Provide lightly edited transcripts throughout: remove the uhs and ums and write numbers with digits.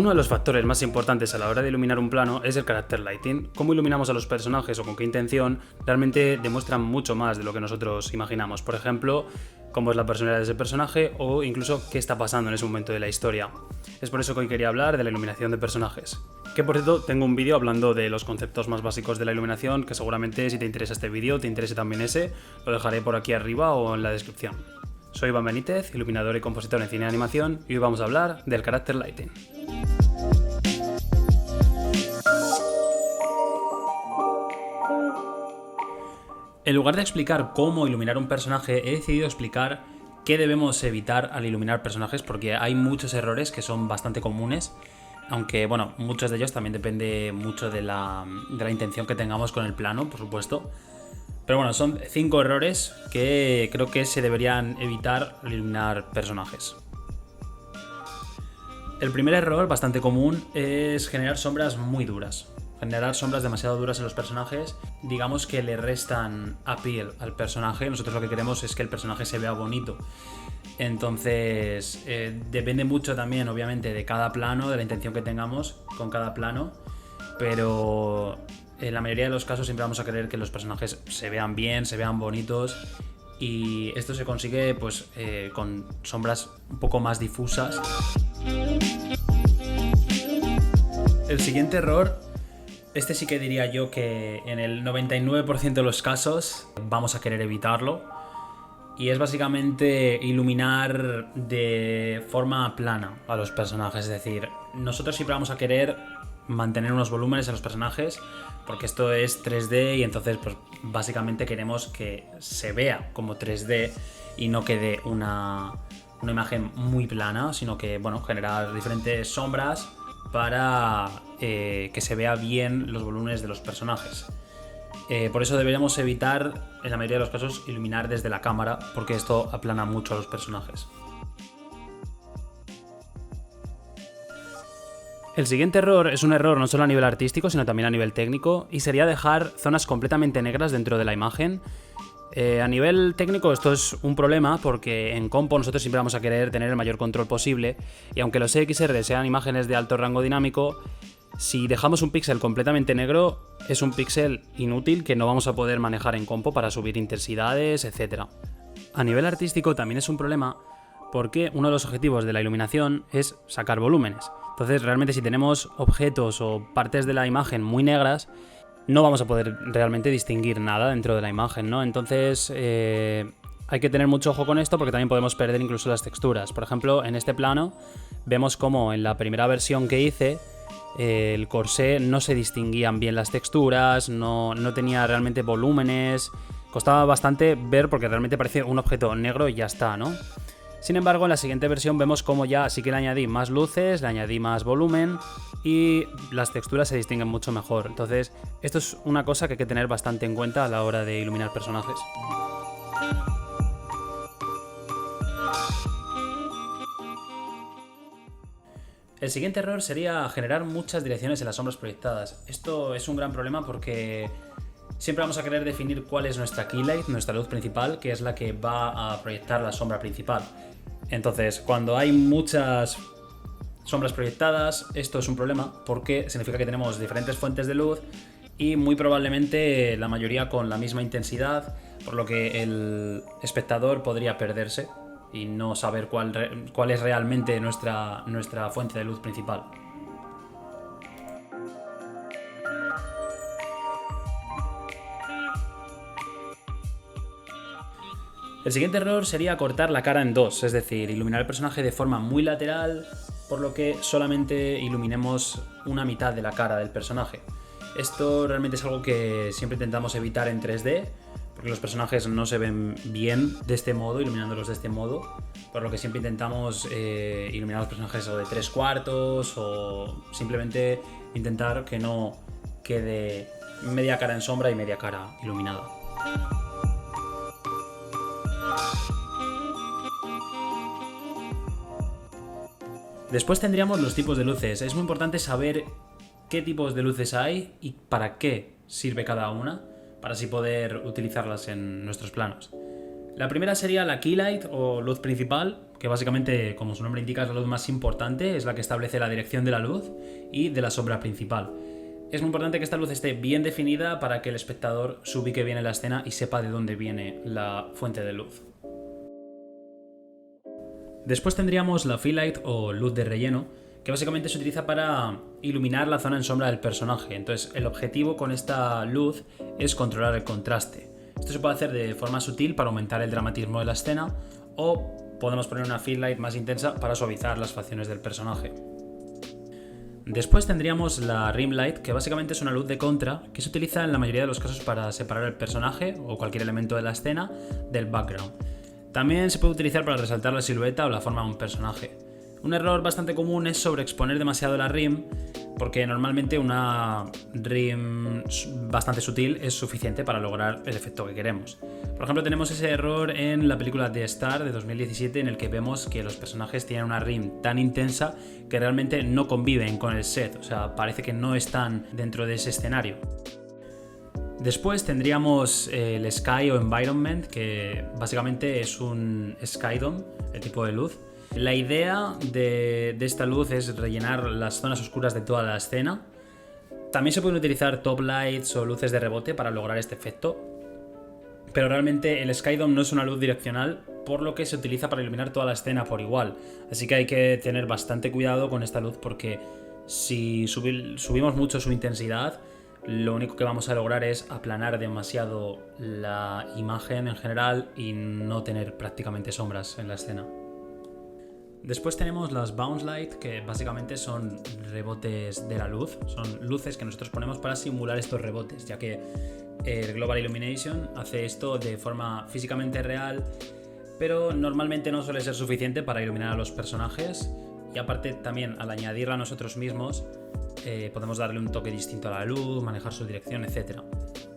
Uno de los factores más importantes a la hora de iluminar un plano es el character lighting. Cómo iluminamos a los personajes o con qué intención realmente demuestra mucho más de lo que nosotros imaginamos. Por ejemplo, cómo es la personalidad de ese personaje o incluso qué está pasando en ese momento de la historia. Es por eso que hoy quería hablar de la iluminación de personajes. Que por cierto, tengo un vídeo hablando de los conceptos más básicos de la iluminación, que seguramente si te interesa este vídeo, te interese también ese, lo dejaré por aquí arriba o en la descripción. Soy Iván Benítez, iluminador y compositor en cine y animación, y hoy vamos a hablar del character lighting. En lugar de explicar cómo iluminar un personaje, he decidido explicar qué debemos evitar al iluminar personajes, porque hay muchos errores que son bastante comunes, aunque bueno, muchos de ellos también depende mucho de la intención que tengamos con el plano, por supuesto. Pero bueno, son 5 errores que creo que se deberían evitar al iluminar personajes. El primer error, bastante común, es generar sombras muy duras. Generar sombras demasiado duras en los personajes, digamos que le restan appeal al personaje. Nosotros lo que queremos es que el personaje se vea bonito. Entonces, depende mucho también, obviamente, de cada plano, de la intención que tengamos con cada plano. Pero en la mayoría de los casos siempre vamos a querer que los personajes se vean bien, se vean bonitos. Y esto se consigue pues con sombras un poco más difusas. El siguiente error, este sí que diría yo que en el 99% de los casos vamos a querer evitarlo, y es básicamente iluminar de forma plana a los personajes. Es decir, nosotros siempre vamos a querer mantener unos volúmenes en los personajes porque esto es 3D y entonces pues básicamente queremos que se vea como 3D y no quede una imagen muy plana, sino que bueno, generar diferentes sombras para que se vea bien los volúmenes de los personajes. Por eso deberíamos evitar, en la mayoría de los casos, iluminar desde la cámara, porque esto aplana mucho a los personajes. El siguiente error es un error no solo a nivel artístico, sino también a nivel técnico, y sería dejar zonas completamente negras dentro de la imagen. A nivel técnico esto es un problema porque en compo nosotros siempre vamos a querer tener el mayor control posible, y aunque los XR sean imágenes de alto rango dinámico, si dejamos un píxel completamente negro es un píxel inútil que no vamos a poder manejar en compo para subir intensidades, etc. A nivel artístico también es un problema porque uno de los objetivos de la iluminación es sacar volúmenes. Entonces realmente si tenemos objetos o partes de la imagen muy negras, no vamos a poder realmente distinguir nada dentro de la imagen, ¿no? Entonces hay que tener mucho ojo con esto porque también podemos perder incluso las texturas. Por ejemplo, en este plano vemos como en la primera versión que hice, el corsé no se distinguían bien las texturas, no tenía realmente volúmenes, costaba bastante ver porque realmente parece un objeto negro y ya está, ¿no? Sin embargo, en la siguiente versión vemos como ya sí que le añadí más luces, le añadí más volumen y las texturas se distinguen mucho mejor. Entonces, esto es una cosa que hay que tener bastante en cuenta a la hora de iluminar personajes. El siguiente error sería generar muchas direcciones en las sombras proyectadas. Esto es un gran problema porque siempre vamos a querer definir cuál es nuestra keylight, nuestra luz principal, que es la que va a proyectar la sombra principal. Entonces, cuando hay muchas sombras proyectadas, esto es un problema porque significa que tenemos diferentes fuentes de luz y muy probablemente la mayoría con la misma intensidad, por lo que el espectador podría perderse y no saber cuál es realmente nuestra fuente de luz principal. El siguiente error sería cortar la cara en dos, es decir, iluminar el personaje de forma muy lateral, por lo que solamente iluminemos una mitad de la cara del personaje. Esto realmente es algo que siempre intentamos evitar en 3D, porque los personajes no se ven bien de este modo, iluminándolos de este modo, por lo que siempre intentamos iluminar los personajes de 3/4 o simplemente intentar que no quede media cara en sombra y media cara iluminada. Después tendríamos los tipos de luces. Es muy importante saber qué tipos de luces hay y para qué sirve cada una, para así poder utilizarlas en nuestros planos. La primera sería la keylight o luz principal, que básicamente, como su nombre indica, es la luz más importante, es la que establece la dirección de la luz y de la sombra principal. Es muy importante que esta luz esté bien definida para que el espectador se ubique bien en la escena y sepa de dónde viene la fuente de luz. Después tendríamos la fill light o luz de relleno, que básicamente se utiliza para iluminar la zona en sombra del personaje. Entonces, el objetivo con esta luz es controlar el contraste. Esto se puede hacer de forma sutil para aumentar el dramatismo de la escena, o podemos poner una fill light más intensa para suavizar las facciones del personaje. Después tendríamos la rim light, que básicamente es una luz de contra que se utiliza en la mayoría de los casos para separar el personaje o cualquier elemento de la escena del background. También se puede utilizar para resaltar la silueta o la forma de un personaje. Un error bastante común es sobreexponer demasiado la rim, porque normalmente una rim bastante sutil es suficiente para lograr el efecto que queremos. Por ejemplo, tenemos ese error en la película The Star de 2017, en el que vemos que los personajes tienen una rim tan intensa que realmente no conviven con el set, o sea, parece que no están dentro de ese escenario. Después tendríamos el Sky o Environment, que básicamente es un Skydome, el tipo de luz. La idea de esta luz es rellenar las zonas oscuras de toda la escena. También se pueden utilizar top lights o luces de rebote para lograr este efecto, pero realmente el Skydome no es una luz direccional, por lo que se utiliza para iluminar toda la escena por igual. Así que hay que tener bastante cuidado con esta luz, porque si subimos mucho su intensidad, lo único que vamos a lograr es aplanar demasiado la imagen en general y no tener prácticamente sombras en la escena. Después tenemos las bounce light, que básicamente son rebotes de la luz, son luces que nosotros ponemos para simular estos rebotes, ya que el Global Illumination hace esto de forma físicamente real, pero normalmente no suele ser suficiente para iluminar a los personajes, y aparte también al añadirla a nosotros mismos podemos darle un toque distinto a la luz, manejar su dirección, etc.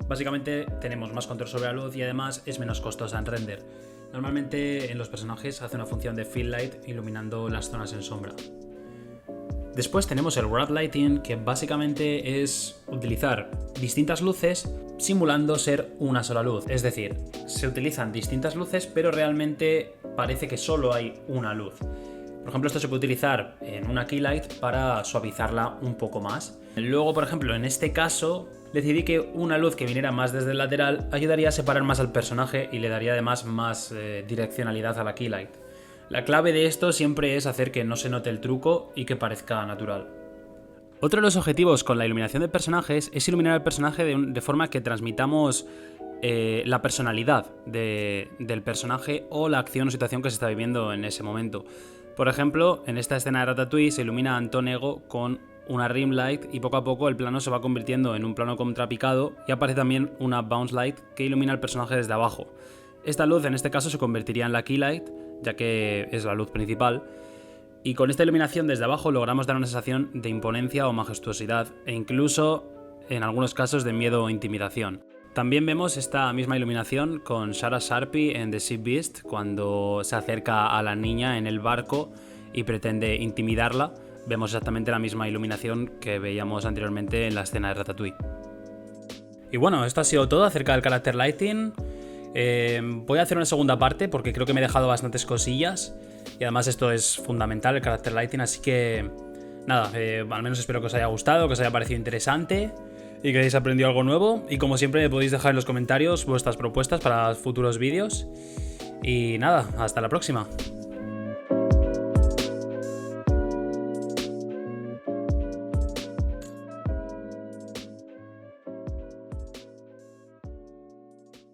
Básicamente tenemos más control sobre la luz y además es menos costosa en render. Normalmente en los personajes hace una función de fill light iluminando las zonas en sombra. Después tenemos el wrap lighting, que básicamente es utilizar distintas luces simulando ser una sola luz. Es decir, se utilizan distintas luces pero realmente parece que solo hay una luz. Por ejemplo, esto se puede utilizar en una keylight para suavizarla un poco más. Luego, por ejemplo, en este caso decidí que una luz que viniera más desde el lateral ayudaría a separar más al personaje y le daría además más direccionalidad a la keylight. La clave de esto siempre es hacer que no se note el truco y que parezca natural. Otro de los objetivos con la iluminación de personajes es iluminar al personaje de forma que transmitamos la personalidad del personaje o la acción o situación que se está viviendo en ese momento. Por ejemplo, en esta escena de Ratatouille se ilumina a Anton Ego con una rim light y poco a poco el plano se va convirtiendo en un plano contrapicado y aparece también una bounce light que ilumina al personaje desde abajo. Esta luz en este caso se convertiría en la key light, ya que es la luz principal, y con esta iluminación desde abajo logramos dar una sensación de imponencia o majestuosidad e incluso en algunos casos de miedo o intimidación. También vemos esta misma iluminación con Sarah Sharpe en The Sea Beast cuando se acerca a la niña en el barco y pretende intimidarla. Vemos exactamente la misma iluminación que veíamos anteriormente en la escena de Ratatouille. Y bueno, esto ha sido todo acerca del character lighting. Voy a hacer una segunda parte porque creo que me he dejado bastantes cosillas y además esto es fundamental, el character lighting, así que nada, al menos espero que os haya gustado, que os haya parecido interesante y que hayáis aprendido algo nuevo, y como siempre me podéis dejar en los comentarios vuestras propuestas para futuros vídeos y nada, hasta la próxima.